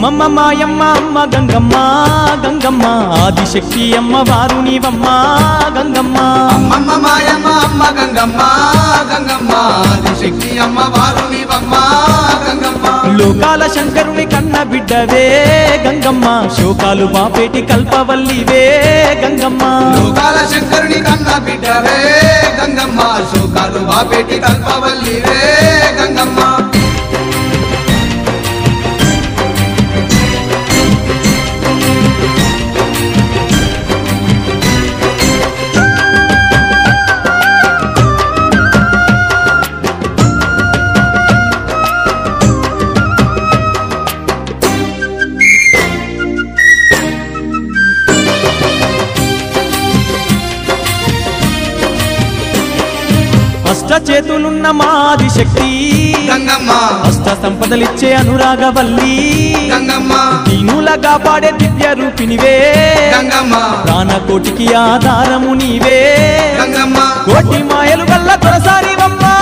అమ్మమ్మ మాయమ్మ అమ్మ గంగమ్మ గంగమ్మ ఆదిశక్తి అమ్మ వారు నీవమ్మ గంగమ్మ అమ్మమ్మ మాయమ్మ అమ్మ గంగమ్మ గంగమ్మ ఆదిశక్తి అమ్మ వారు నీవమ్మ గంగమ్మ లోకాల శంకరుని కన్న బిడ్డవే గంగమ్మ శోకాలు బాపేటి కల్పవల్లివే గంగమ్మ లోకాల శంకరుని కన్న బిడ్డవే గంగమ్మ శోకాలు బాపేటి కల్పవల్లివే గంగమ్మ అష్ట చేతులున్న మాదిశక్తి గంగమ్మ అష్ట సంపదలిచ్చే అనురాగవల్లి గంగమ్మ దీనుల కాపాడే దివ్య రూపినివే గంగమ్మ ప్రాణకోటికి ఆధారము నీవే గంగమ్మ కోటి మాయలు గల్ల తొలసారివమ్మా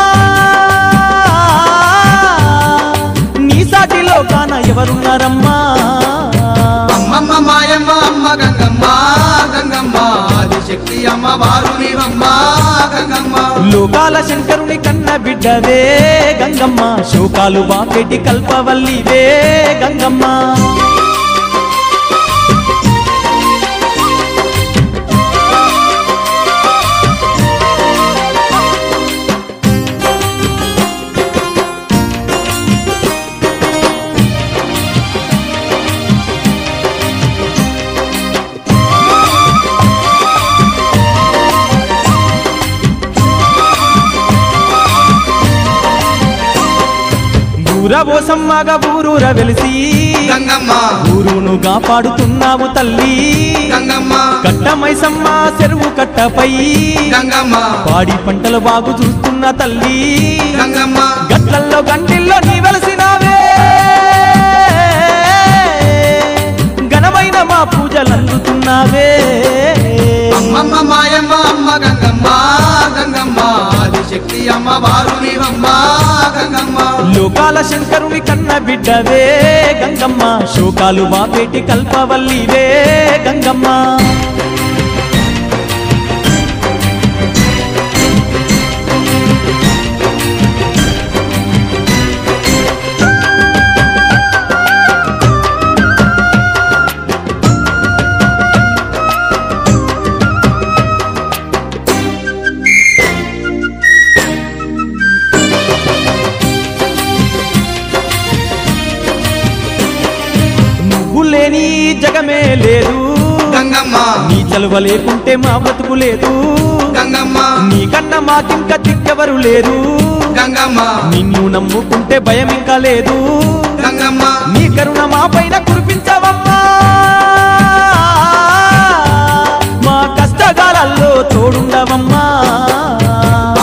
నీ సాటిలో కాన ఎవరున్నారమ్మా అమ్మమ్మ మాయమ్మ అమ్మ గంగమ్మ గంగమ్మ ఆదిశక్తి అమ్మ వారు నీవమ్మ గంగమ్మ లోకాల శంకరుని కన్న బిడ్డవే గంగమ్మ శోకాలు బాపెట్టి కల్పవల్లివే గంగమ్మ ఊరబోసమ్మగా ఊరూర వెలిసి గంగమ్మ ఊరును కాపాడుతున్నావు తల్లి గంగమ్మ కట్టమైసమ్మ చెరువు కట్టపై గంగమ్మ పాడి పంటలు బాగు చూస్తున్న తల్లి గంగమ్మ గట్లల్లో గంటిల్లో నీ వెలసినావే ఘనమైన మా పూజలు అందుతున్నావే అమ్మమ్మ మాయమ్మ అమ్మ గంగమ్మ గంగమ్మ ఆదిశక్తి అమ్మ వారు నీవమ్మ గంగమ్మ లోకాల శంకరుని కన్న బిడ్డవే గంగమ్మ శోకాలు బాపేటి కల్పవల్లివే గంగమ్మ లేని జగమే లేదు గంగమ్మ నీ చలువ లేకుంటే మా బతుకు లేదు గంగమ్మ నీ కన్నా మాకింక దిక్కెవరు లేరు గంగమ్మ నిన్ను నమ్ముకుంటే భయం ఇంకా లేదు గంగమ్మ నీ కరుణ మా పైన కురిపించవమ్మా మా కష్టకాలలో తోడుండవమ్మా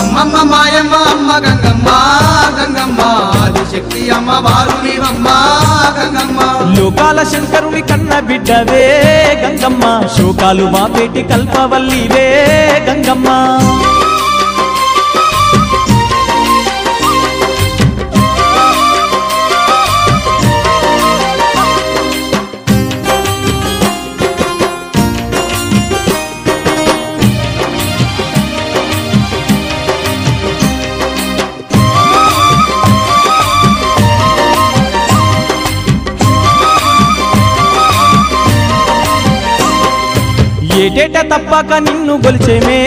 అమ్మమ్మ మాయమ్మ అమ్మ గంగమ్మ గంగమ్మ ఆదిశక్తి అమ్మ వారు నీవమ్మ గంగమ్మ లోకాల శంకరుని కన్న బిడ్డవే గంగమ్మ శోకాలు బాపేటి కల్పవల్లివే గంగమ్మ ఏటేట తప్పక నిన్ను గొలిచేమే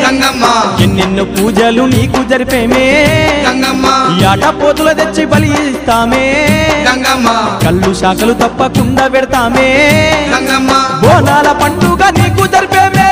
గంగమ్మ ఎన్నెన్నో పూజలు నీకు జరిపేమే గంగమ్మ యాట పోతుల తెచ్చి బలి ఇస్తామే గంగమ్మ కళ్ళు శాఖలు తప్పకుండా పెడతామే గంగమ్మ బోనాల పండుగ నీకు జరిపేమే